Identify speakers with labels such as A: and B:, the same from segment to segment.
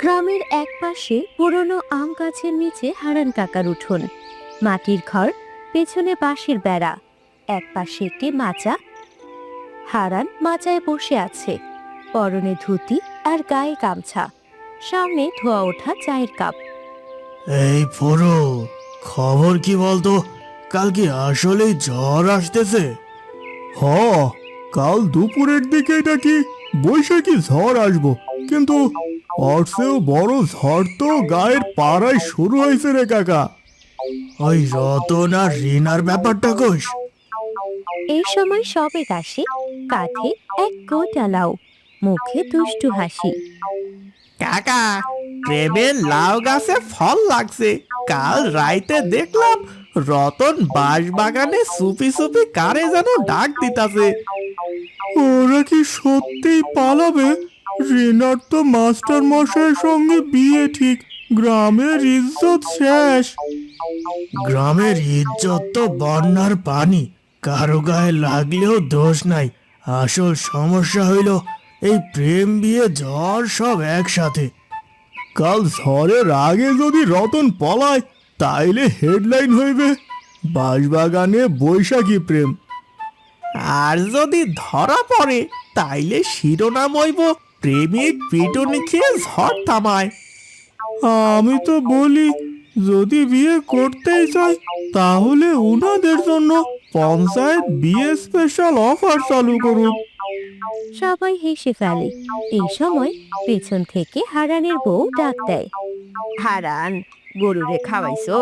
A: গ্রামের এক পাশে পুরনো আম গাছের নিচে হারান কাকার উঠোন। মাটির ঘর, পেছনে বাঁশের বেড়া, এক পাশে একটি মাচা। হারান মাচায় বসে আছে, পরনে ধুতি আর গায়ে গামছা, সামনে ধোয়া ওঠা চায়ের কাপ।
B: এই পুরো খবর কি বলতো? কাল কি আসলেই ঝড় আসতেছে? হ, কাল দুপুরের দিকে নাকি বৈশাখী ঝড় আসবো, কিন্তু ওর চেয়েও বড় ঝড় তো গায়ের পাড়ায় শুরু হয়েছে রে কাকা। ওই রতন আর রিনার ব্যাপারটা কইস।
A: এই সময় সবেগ আসে, কাঁধে এক গোটা লাউ, মুখে দুষ্টু হাসি।
C: কাকা, প্রেমের লাউ গাছে ফল লাগছে। কাল রাইতে দেখলাম রতন বাঁশ বাগানে চুপি চুপি কারে যেন ডাক দিতাছে।
B: ওরা কি সত্যিই পালাবে? রিনার তো মাস্টার মশাইয়ের সঙ্গে বিয়ে ঠিক, গ্রামের ইজ্জত শেষ। গ্রামের ইজ্জত তো বন্যার পানি, কারো গায়ে লাগলেও দোষ নাই। আসল সমস্যা হইল এই প্রেম বিয়ে ঝড় সব একসাথে। কাল ঝড়ের আগে যদি রতন পলায় তাইলে হেডলাইন হইবে বাঁশবাগানে বৈশাখী প্রেম।
C: আর যদি ধরা পড়ে তাইলে শিরোনাম হইব প্রেমিক পিটুনি খেয়ে ঝড় থামায়।
B: আমি তো বলি, যদি বিয়ে করতেই চাই তাহলে উনাদের জন্য পঞ্চায়েত বিয়ে স্পেশাল অফার চালু করুক।
A: সবাই হেসে ফেলে। এই সময় পেছন থেকে হারানের বউ ডাক দেয়, হারান, গরুরে খাওয়াইছো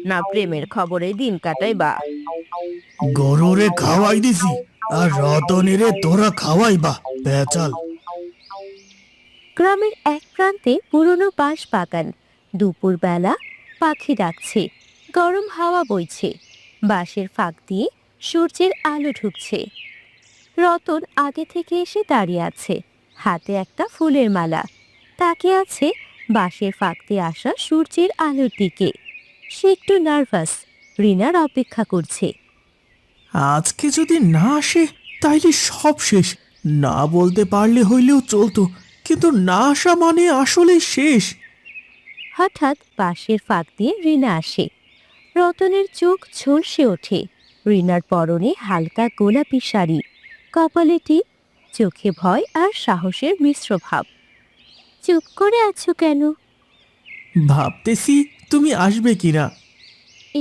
A: না প্রেমের খবরে দিন কাটাইবা?
B: গরুরে খাওয়াই দিছি, আর রতনেরে তোরা খাওয়াইবা পেঁচাল।
A: গ্রামের এক প্রান্তে পুরনো বাঁশ বাগান। দুপুরবেলা পাখি ডাকছে, গরম হাওয়া বইছে, বাঁশের ফাঁক দিয়ে সূর্যের আলো ঢুকছে। রতন আগে থেকে এসে দাঁড়িয়ে আছে, হাতে একটা ফুলের মালা, তাকিয়ে আছে বাঁশের ফাঁক দিয়ে আসা সূর্যের আলোর দিকে। সে একটু নার্ভাস, রিনার অপেক্ষা করছে।
B: আজকে যদি না আসে তাইলে সব শেষ। না বলতে পারলে হইলেও চলতো, কিন্তু না আসা মানে আসলে শেষ।
A: হঠাৎ বাঁশের ফাঁক দিয়ে রিনা আসে। রতনের চোখ ঝলসে ওঠে। রিনার পরনে হালকা গোলাপি শাড়ি, কপালে টিপ, চোখে ভয় আর সাহসের মিশ্র ভাব। চুপ করে আছো কেন?
B: ভাবতেছি তুমি আসবে কিনা।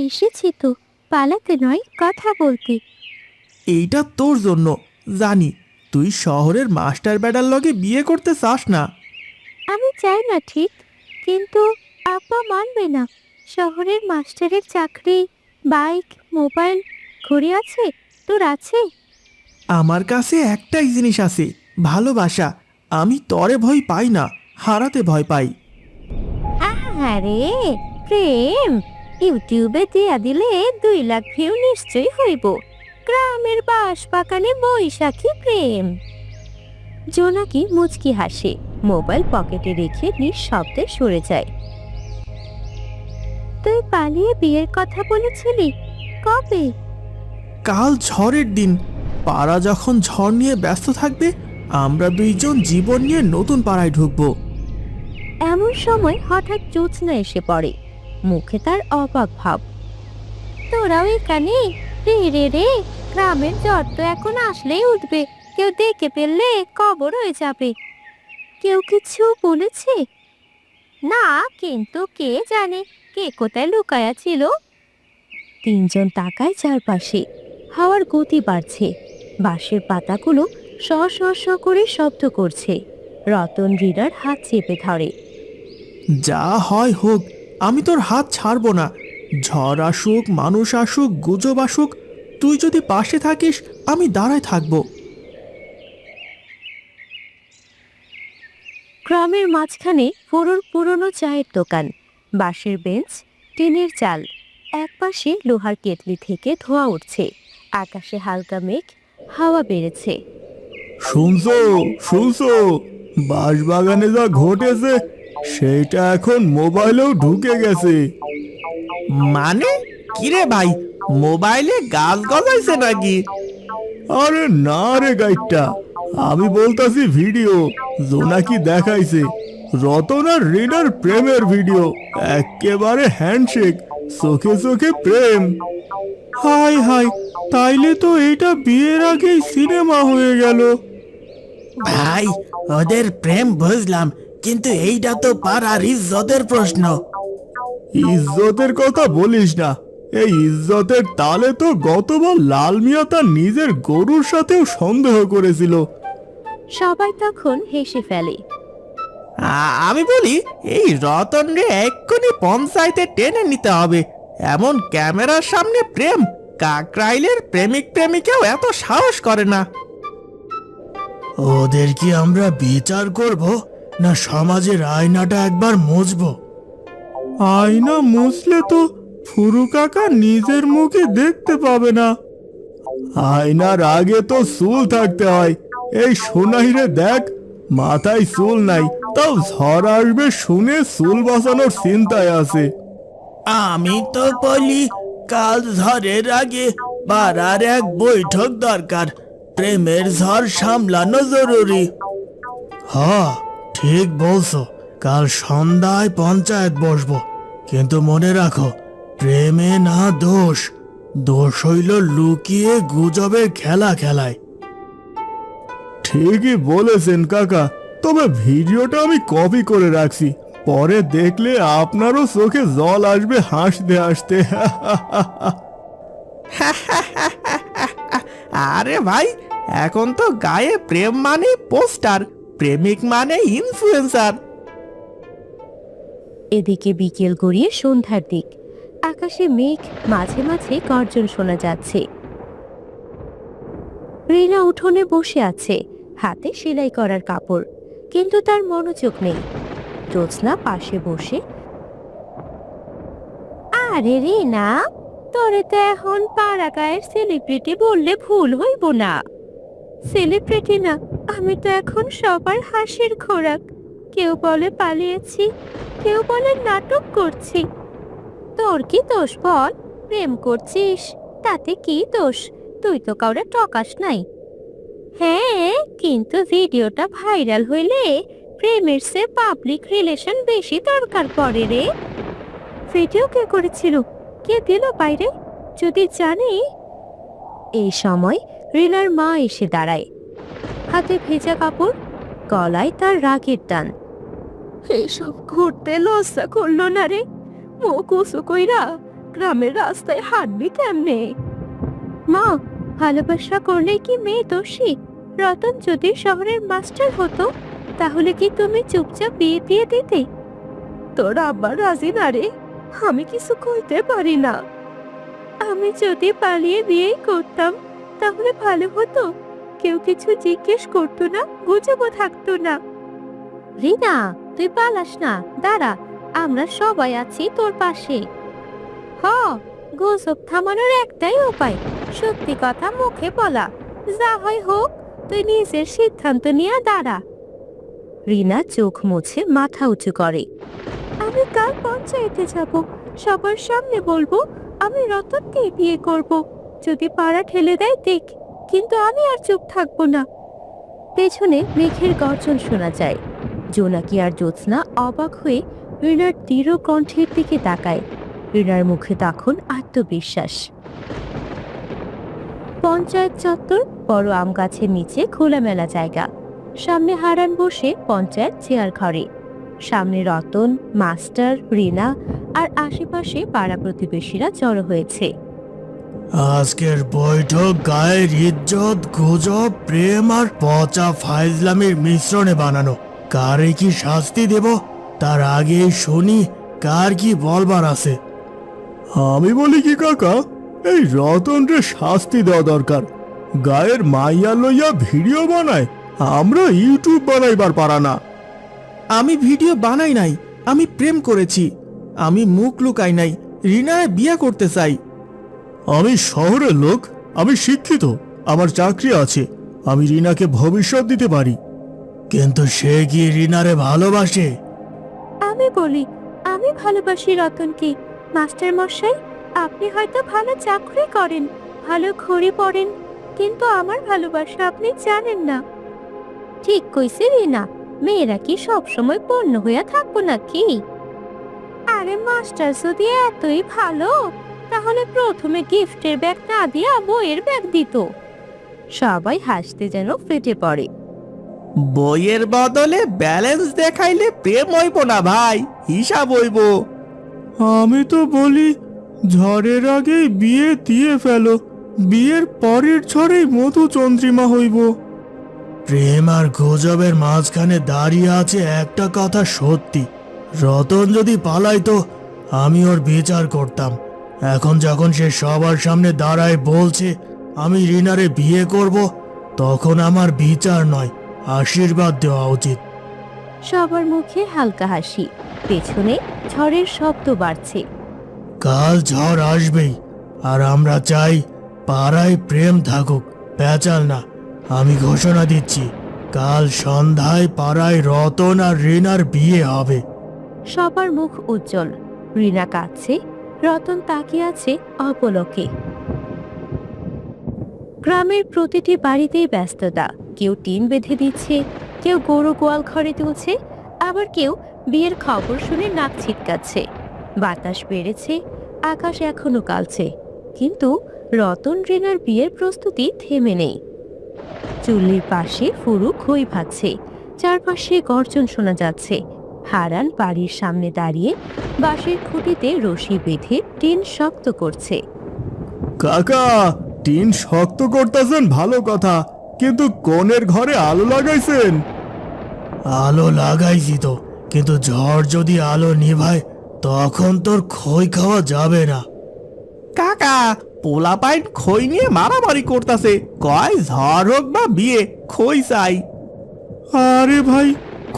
A: এসেছি তো, পালাতে নয়, কথা বলতে।
B: এইটা তোর জন্য। জানি তুই শহরের মাস্টার বেডার লগে বিয়ে করতে চাস না।
A: আমি চাই না ঠিক, কিন্তু আব্বা মানবে না। শহরের মাস্টারের চাকরি, বাইক, মোবাইল, ঘড়ি আছে, তোর আছে?
B: আমার কাছে একটাই জিনিস আছে, ভালোবাসা। আমি তরে ভয় পাই না, হারাতে ভয় পাই।
A: আরে প্রেম ইউটিউবে দিয়া দিলে 2 লাখ ভিউ নিশ্চয়ই হইব। গ্রামের বাঁশ বাগানে বৈশাখী প্রেম। জোনাকি মুচকি হাসে, মোবাইল পকেটে রেখে নিঃশব্দে সরে যায়। তুই পালিয়ে বিয়ের কথা বলেছিলি, কবে?
B: কাল ঝড়ের দিন। পাড়া যখন ঝড় নিয়ে ব্যস্ত থাকবে, আমরা দুইজন জীবন নিয়ে নতুন পাড়ায় ঢুকবো।
A: এমন সময় হঠাৎ জ্যোৎস্না এসে পড়ে, মুখে তার অবাক ভাব। তোরাও এখানে? রে রে রে, গ্রামের জ্বর তো এখন আসলেই উঠবে, কেউ দেখে ফেললে কবর হয়ে যাবে। কেউ কিছু বলেছে না, কিন্তু কে জানে কে কোথায় লুকায়া ছিল। তিনজন তাকায় চারপাশে। হাওয়ার গতি বাড়ছে, বাঁশের পাতাগুলো শ শ শ করে শব্দ করছে। রতন রিনার হাত চেপে ধরে।
B: যা হয় হোক, আমি তোর হাত ছাড়বো না। ঝড় আসুক, মানুষ আসুক, গুজব আসুক, তুই যদি পাশে থাকিস আমি দাঁড়ায় থাকবো।
A: গ্রামের মাঝখানে পুরোর পুরনো চায়ের দোকান, বাঁশের বেঞ্চ, টিনের চাল, একপাশে লোহার কেটলি থেকে ধোঁয়া উঠছে। আকাশে হালকা মেঘ, হাওয়া বেড়েছে।
B: শুনছো শুনছো, বাঁশবাগানে যা ঘটেছে সেটা এখন মোবাইলেও ঢুকে গেছে।
C: মানে কিরে ভাই, মোবাইলে গাছ গজাইছে নাকি?
B: আরে না রে গাইডটা, আমি বলতাছি ভিডিও। জোনাকি দেখাইছে রতন আর রিনার প্রেমের ভিডিও, একেবারে হ্যান্ডশেক, চোখে চোখে প্রেম। হাই হাই, তাইলে তো এটা বিয়ের আগেই সিনেমা হয়ে গেল।
C: ভাই, ওদের প্রেম বুঝলাম, কিন্তু এইটা তো পাড়ার ইজ্জতের প্রশ্ন।
B: ইজ্জতের কথা বলিস না, এই ইজ্জতের তালে তো গতবার লাল মিয়া তার নিজের গরুর সাথেও সন্দেহ করেছিল।
A: সবাই তখন হেসে ফেলে।
C: আমি বলি, এই রতন রে এক্ষুনি পঞ্চায়েতে টেনে নিতে হবে। এমন ক্যামেরার সামনে প্রেম, কাকরাইলের প্রেমিক প্রেমিকাও এত সাহস করে না।
B: ওদের কি আমরা বিচার করব, না সমাজের আয়নাটা একবার মুছবো? আয়না মুছলে তো ফুরু কাকা নিজের মুখে দেখতে পাবে না। আয়নার আগে তো চুল থাকতে হয়। এই সোনাইরে দেখ, মাথায় চুল নাই, তাও ঝড় আসবে শুনে চুল বাঁচানোর চিন্তায় আছে।
C: আমি তো বলি, কাল ঝড়ের আগে পাড়ার এক বৈঠক দরকার। প্রেমের ঝড় সামলানো জরুরি।
B: হ্যাঁ, ঠিক বলছো, কাল সন্ধ্যায় পঞ্চায়েত বসবো। কিন্তু মনে রাখো, প্রেমে না দোষ, দোষ হইল লুকিয়ে গুজবের খেলা খেলায়। ঠিকই বলেছেন কাকা, তবে ভিডিওটা আমি কপি করে রাখছি, পরে দেখলে আপনারও চোখে জল আসবে হাসতে হাসতে।
C: আরে ভাই, এখন তো গায়ে প্রেম মানে পোস্টার, প্রেমিক মানে ইনফ্লুয়েন্সার।
A: এদিকে বিকেল গড়িয়ে সন্ধ্যার দিক, আকাশে মেঘ, মাঝে মাঝে গর্জন শোনা যাচ্ছে। রিনা উঠোনে বসে আছে, হাতে সেলাই করার কাপড়, কিন্তু তার মনোযোগ নেই। জ্যোৎস্না পাশে বসে, আরে রিনা, তোরে তো এখন পাড়া গায়ের সেলিব্রিটি বললে ভুল হইব না। সেলিব্রিটি না, আমি তো এখন সবার হাসির খোরাক। কেউ বলে পালিয়েছি, কেউ বলে নাটক করছি। তোর কি দোষ বল? প্রেম করছিস, তাতে কি দোষ? তুই তো কাউরে টকাস নাই। হ্যাঁ, কিন্তু ভিডিওটা ভাইরাল হইলে প্রেমের চেয়ে পাবলিক রিলেশন বেশি দরকার পড়ে রে। ভিডিও কে করেছিল, কে দিল বাইরে, যদি জানি। এই সময় রিনার মা এসে দাঁড়ায়, হাতে ভেজা কাপড়, গলায় তার রাগের টান। এসব ঘুরতে লজ্জা করলো না রে? মুখ উঁচু কইরা গ্রামের রাস্তায় হাঁটবি কেমনে? মা, ভালোবাসা করলে কি মেয়ে দোষী? রতন যদি শহরের মাস্টার হতো, তাহলে কি তুমি চুপচাপ বিয়ে দিয়ে দিতে? তোর আব্বা রাজি না রে? আমি কিছু কইতে পারি না। আমি যদি পালিয়ে বিয়ে করতাম, তাহলে ভালো হতো। কেউ কিছু জিজ্ঞেস করতো না, গুজবও থাকতো না। রিনা, তুই পালাস না, দাঁড়া, আমরা সবাই আছি তোর পাশে। হ, গুজব থামানোর একটাই উপায়, সত্যি কথা মুখে বলা। যা হয় হোক, তুই নিজের সিদ্ধান্ত নিয়ে দাঁড়া। রিনা চোখ মুছে মাথা উঁচু করে। আমি কাল পঞ্চায়েতে যাব, সবার সামনে বলবো আমি রতনকে বিয়ে করব। যদি পাড়া ঠেলে দেয় দেখ, কিন্তু আমি আর চুপ থাকবো না। পেছনে মেঘের গর্জন শোনা যায়। জোনাকি আর জ্যোৎস্না অবাক হয়ে রিনার দৃঢ় কণ্ঠের দিকে তাকায়। রিনার মুখে তখন আত্মবিশ্বাস। পঞ্চায়েত চত্বর, বড় আম গাছের নিচে খোলামেলা জায়গা। সামনে হারান বসে পঞ্চায়েত চেয়ার ঘরে। সামনে রতন, মাস্টার, রিনা আর আশেপাশে পাড়া প্রতিবেশীরা জড়ো হয়েছে।
B: আজকের বৈঠক গায়ের ইজ্জত, গুজব, প্রেম আর পচা ফাইজলামের মিশ্রণে বানানো। কারে কি শাস্তি দেব, তার আগে শুনি কার কি বলবার আছে। আমি বলি কি কাকা, এই রতন রে শাস্তি দেওয়া দরকার। গায়ের মাইয়া লইয়া ভিডিও বানায়, আমরা ইউটিউব বানাইবার পারা না।
C: আমি ভিডিও বানাই নাই, আমি প্রেম করেছি। আমি মুখ লুকাই নাই, রিনায় বিয়ে করতে চাই।
B: আমি শহরের লোক, আমি শিক্ষিত, আমার চাকরি আছে, আমি রিনাকে ভবিষ্যৎ দিতে পারি। কিন্তু সে কি রিনারে ভালোবাসে?
A: আমি বলি, আমি ভালোবাসি রতনকে। মাস্টার মশাই, আপনি হয়তো ভালো চাকরি করেন, ভালো ঘড়ি পরেন, কিন্তু আমার ভালোবাসা আপনি জানেন না। ঠিক কইছে রিনা, মেয়েরা কি সবসময় পণ্য হইয়া থাকবো নাকি? আরে মাস্টার যদি এতই ভালো, তাহলে প্রথমে গিফটের ব্যাগ না দিয়া বইয়ের ব্যাগ দিত। সবাই হাসতে যেন ফেটে পড়ে।
C: বইয়ের বদলে ব্যালেন্স দেখাইলে প্রেম হইব না ভাই, হিসাব হইব।
B: আমি তো বলি ঝড়ের আগেই বিয়ে দিয়ে ফেলো, বিয়ের পরের ঝড়েই মধুচন্দ্রিমা হইব। প্রেম আর গুজবের মাঝখানে দাঁড়িয়ে আছে একটা কথা সত্যি, রতন যদি পালাইতো আমি ওর বিচার করতাম। এখন যখন সে সবার সামনে দাঁড়ায় বলছে আমি রিনারে বিয়ে করব, তখন আমার বিচার নয়, আশীর্বাদ দেওয়া উচিত।
A: সবার মুখে হালকা হাসি, পেছনে ঝড়ের শব্দ বাড়ছে।
B: কাল ঝড় আসবেই, আর আমরা চাই পাড়ায় প্রেম থাকুক, পেঁচাল না। আমি ঘোষণা দিচ্ছি, কাল সন্ধ্যায় পাড়ায় রতন আর রিনার বিয়ে হবে।
A: সবার মুখ উজ্জ্বল। রিনা কাঁদছে, রতন তাকিয়ে আছে অপলকে। গ্রামের প্রতিটি বাড়িতেই ব্যস্ততা। কেউ টিন বেঁধে দিচ্ছে, কেউ গরু গোয়াল ঘরে তুলছে, আবার কেউ বিয়ের খবর শুনে নাক ছিটকাচ্ছে। বাতাস বেড়েছে, আকাশ এখনো কালছে, কিন্তু রতন রিনার বিয়ের প্রস্তুতি থেমে নেই। চুল্লির পাশে ফুরু খই ভাজছে, চারপাশে গর্জন শোনা যাচ্ছে। হারান বাড়ির সামনে দাঁড়িয়ে বাঁশের খুঁটিতে রশি বেঁধে টিন শক্ত করছে।
B: কাকা, টিন শক্ত করতেছেন ভালো কথা, কিন্তু কোণের ঘরে আলো লাগাইছেন? আলো লাগাইছি তো, কিন্তু ঝড় যদি আলো নিভায় তখন তোর খই খাওয়া যাবে না।
C: কাকা, পোলাপাইন খই নিয়ে মারামারি করতেছে, কয় ঝড় হোক বা বিয়ে, খই চাই।
B: আরে ভাই,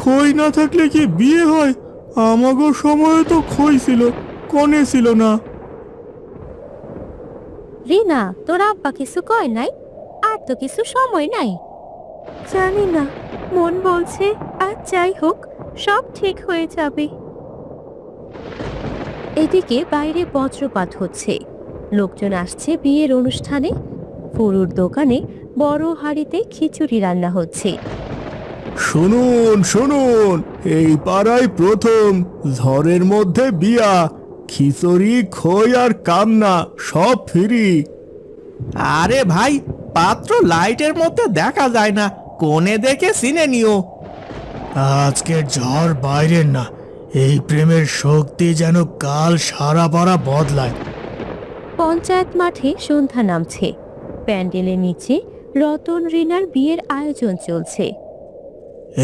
B: খই না থাকলে কি বিয়ে হয়? আমাগো সময়ে তো খই ছিল, কনে ছিল না।
A: রিনা, তোর আব্বা কিছু কয় নাই? আর তো কিছু সময় নাই। জানি না, মন বলছে আর যাই হোক, সব ঠিক হয়ে যাবে। এদিকে বাইরে বজ্রপাত হচ্ছে, লোকজন আসছে বিয়ের অনুষ্ঠানে। ফুরুর দোকানে বড় হাঁড়িতে খিচুড়ি রান্না হচ্ছে।
B: শুনুন শুনুন, এই পাড়ায় প্রথম ঝড়ের মধ্যে বিয়া, খিচুড়ি খই আর কান্না সব ফ্রি।
C: আরে ভাই, পাত্র লাইটের মধ্যে দেখা যায় না, কোণে দেখে চিনে নিও।
B: আজকের ঝড় বাইরের না, এই প্রেমের শক্তি যেন কাল সারা পাড়া বদলায়।
A: পঞ্চায়েত মাঠে সন্ধ্যা নামছে। প্যান্ডেলের নিচে রতন রিনার বিয়ের আয়োজন চলছে।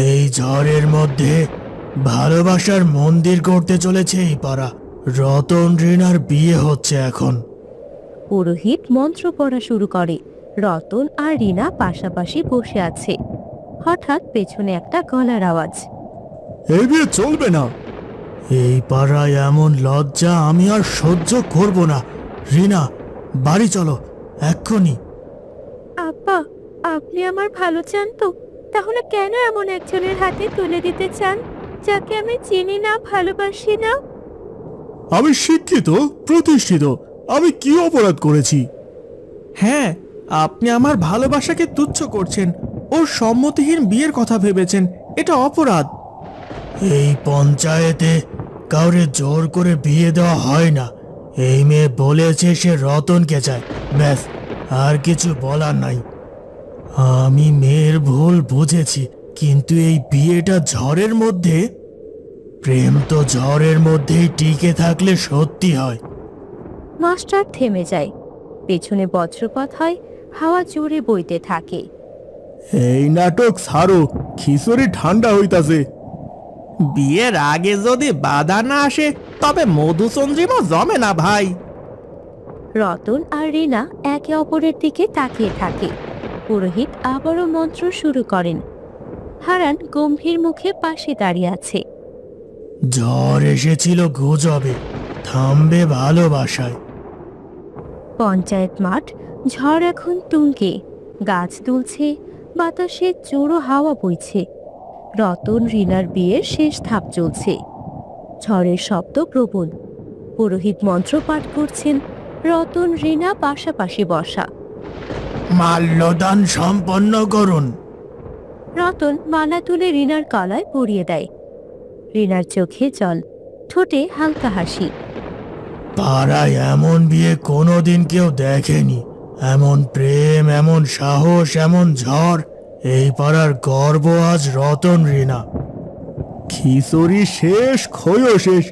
B: এই ঝড়ের মধ্যে ভালোবাসার মন্দির করতে চলেছে এই পাড়া। রতন রিনার বিয়ে হচ্ছে এখন।
A: পুরোহিত মন্ত্র পড়া শুরু করে। রতন আর রিনা পাশাপাশি বসে আছে। হঠাৎ পেছনে একটা গলার আওয়াজ।
B: এই বিয়ে চলবে না। এই পাড়ায় এমন লজ্জা আমি আর সহ্য করব না। রিনা, বাড়ি চলো এক্ষুনি।
A: আব্বা, আপনি আমার ভালো চান তো? তাহলে কেন এমন একজনের হাতে তুলে দিতে চান যাকে আমি চিনি না, ভালোবাসি না?
B: আমি শিক্ষিত, প্রতিষ্ঠিত, আমি কি অপরাধ করেছি?
C: হ্যাঁ, আপনি আমার ভালোবাসাকে তুচ্ছ করছেন, ওর সম্মতিহীন বিয়ের কথা ভেবেছেন, এটা অপরাধ।
B: এই পঞ্চায়েতে কাউরে জোর করে বিয়ে দেওয়া হয় না। এই মেয়ে বলেছে সে রতনকে চায়, ব্যাস, আর কিছু বলার নাই। আমি মেয়ের ভুল বুঝেছি, কিন্তু এই বিয়েটা ঝড়ের মধ্যে। প্রেম তো ঝড়ের মধ্যেই টিকে থাকলে সত্যি হয়।
A: মাস্টার থেমে যায়। পেছনে বজ্রপাত হয়, হাওয়া জোরে বইতে থাকে।
B: এই নাটক ছাড়ো, খিচুড়ি ঠান্ডা হইতাছে।
C: বিয়ের আগে যদি বাধা না আসে তবে মধুচন্দ্রিমা জমে না ভাই।
A: রতন আর রিনা একে অপরের দিকে তাকিয়ে থাকে। পুরোহিত আবারও মন্ত্র শুরু করেন। হারান গম্ভীর মুখে পাশে দাঁড়িয়ে আছে।
B: ঝড় এসেছিল গুজবে, থামবে ভালোবাসায়।
A: পঞ্চায়েত মাঠ, ঝড় এখন তুঙ্গে। গাছ দুলছে, বাতাসে জোড়ো হাওয়া বইছে। রতন রিনার বিয়ের শেষ ধাপ চলছে। ঝড়ের শব্দ প্রবল। পুরোহিত মন্ত্র পাঠ করছেন। রতন রিনা পাশাপাশি বসা।
B: মাল্যদান সম্পন্ন করুন।
A: রতন মালা তুলে রিনার গলায় পরিয়ে দেয়। রিনার চোখে জল, ঠোঁটে হালকা হাসি।
B: পাড়ায় এমন বিয়ে কোনোদিন কেউ দেখেনি। এমন প্রেম, এমন সাহস, এমন ঝড়। এই পাড়ার গর্ব আজ রতন রিনা। খিচুড়ি শেষ, খইও শেষ,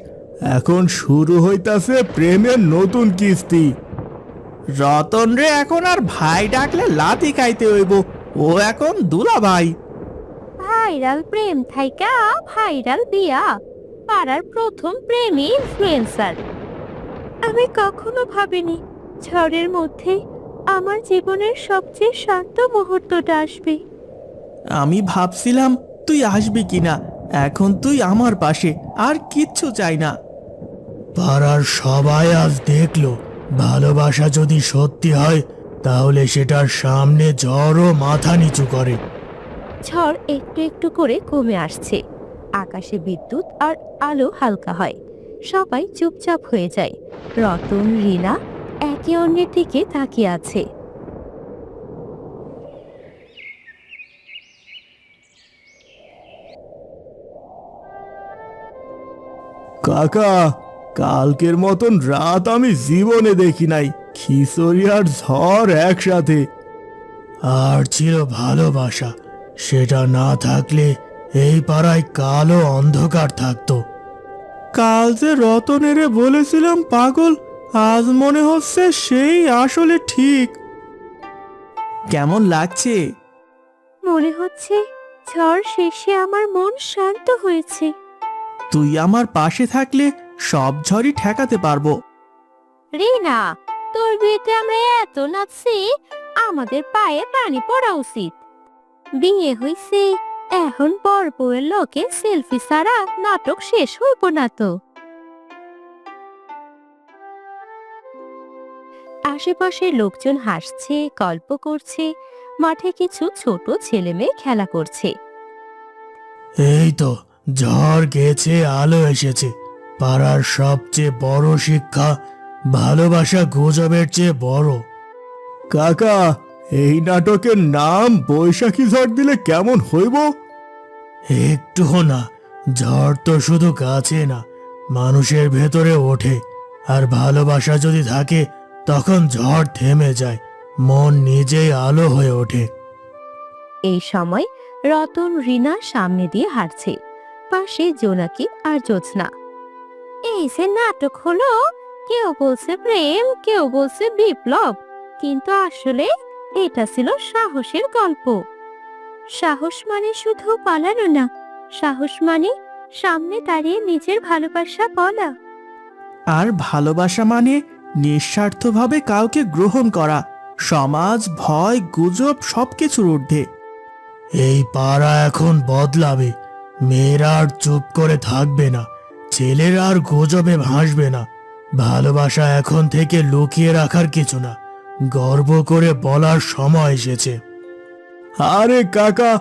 B: এখন শুরু হইতাছে প্রেমের নতুন কিস্তি।
C: রতন রে এখন আর ভাই ডাকলে লাথি খাইতে হইব, ও এখন দুলা ভাই।
A: ভাইরাল প্রেম থাইকা ভাইরাল বিয়া, পাড়ার প্রথম প্রেমী ইনফ্লুয়েন্সার। আমি কখনো ভাবিনি ঝড়ের মধ্যে আমার জীবনের সবচেয়ে শান্ত মুহূর্তটা আসবে।
C: আমি ভাবছিলাম তুই আসবি কিনা, এখন তুই আমার পাশে, আর কিচ্ছু চাই না।
B: পাড়ার সবাই আজ দেখলো ভালোবাসা যদি সত্যি হয় তাহলে সেটার সামনে ঝড়ও মাথা নিচু করে।
A: ঝড় একটু একটু করে কমে আসছে, আকাশে বিদ্যুৎ আর আলো হালকা হয়। সবাই চুপচাপ হয়ে যায়। রতন, রিনা একে অন্যের দিকে তাকিয়ে আছে।
B: কাকা, কালকের মতন রাত আমি জীবনে দেখি নাই। খিচুড়ি আর ঝড় একসাথে। আর ছিল ভালোবাসা, সেটা না থাকলে এই পাড়ায় কালো অন্ধকার থাকতো। কাল যে রতনেরে বলেছিলাম পাগল, আজ মনে হচ্ছে সেই আসলে ঠিক।
C: কেমন লাগছে?
A: মনে হচ্ছে ঝড় শেষে আমার মন শান্ত হয়েছে।
C: তুই আমার পাশে থাকলে সব ঝড়ই ঠেকাতে পারবো।
A: রিনা, তোর বিয়েতে আমরা এত নাচছি, আমাদের পায়ে পানি পড়া উচিত। বিয়ে হইছে, এখন বর বউয়ের লোকে সেলফি ছাড়া নাটক শেষ হইব না তো। আশেপাশের লোকজন হাসছে, গল্প করছে, মাঠে কিছু ছোট ছেলে মেয়ে খেলা করছে।
B: এই তো ঝড় গেছে, আলো এসেছে। পাড়ার সবচেয়ে বড় শিক্ষা, ভালোবাসা গুজবের চেয়ে বড়। কাকা, এই নাটকের নাম বৈশাখী ঝড় দিলে কেমন হইব? একটুও না। ঝড় তো শুধু গাছে না, মানুষের ভেতরে ওঠে। আর ভালোবাসা যদি থাকে তখন ঝড় থেমে যায়, মন নিজেই আলো হয়ে ওঠে।
A: এই সময় রতন রিনার সামনে দিয়ে হাঁটছে, পাশে জোনাকি আর জ্যোৎস্না। এই যে নাটক হলো, কেউ বলছে প্রেম, কেউ বলছে বিপ্লব, কিন্তু আসলে এটা ছিল সাহসের গল্প। সাহস মানে শুধু পালানো না, সাহস মানে সামনে দাঁড়িয়ে নিজের ভালোবাসা বলা।
C: আর ভালোবাসা মানে নিঃস্বার্থভাবে কাউকে গ্রহণ করা, সমাজ, ভয়, গুজব সবকিছুর ঊর্ধ্বে।
B: এই পাড়া এখন বদলাবে। মেয়েরা আর চুপ করে থাকবে না, ছেলেরা আর গুজবে ভাসবে না। ভালোবাসা এখন থেকে লুকিয়ে রাখার কিছু না, গর্ব করে বলার সময় এসেছে। আরে কাকা,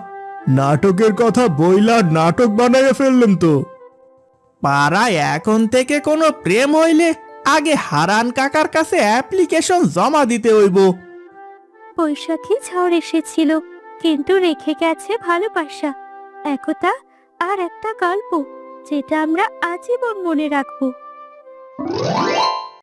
B: নাটকের কথা বইলা নাটক বানাইয়া ফেললেন তো।
C: পাড়ায় এখন থেকে কোনো প্রেম হইলে আগে হারান কাকার কাছে অ্যাপ্লিকেশন জমা দিতে হইব।
A: বৈশাখী ঝড় এসেছিল, কিন্তু রেখে গেছে ভালোবাসা, একতা আর একটা গল্প, যেটা আমরা আজীবন মনে রাখবো।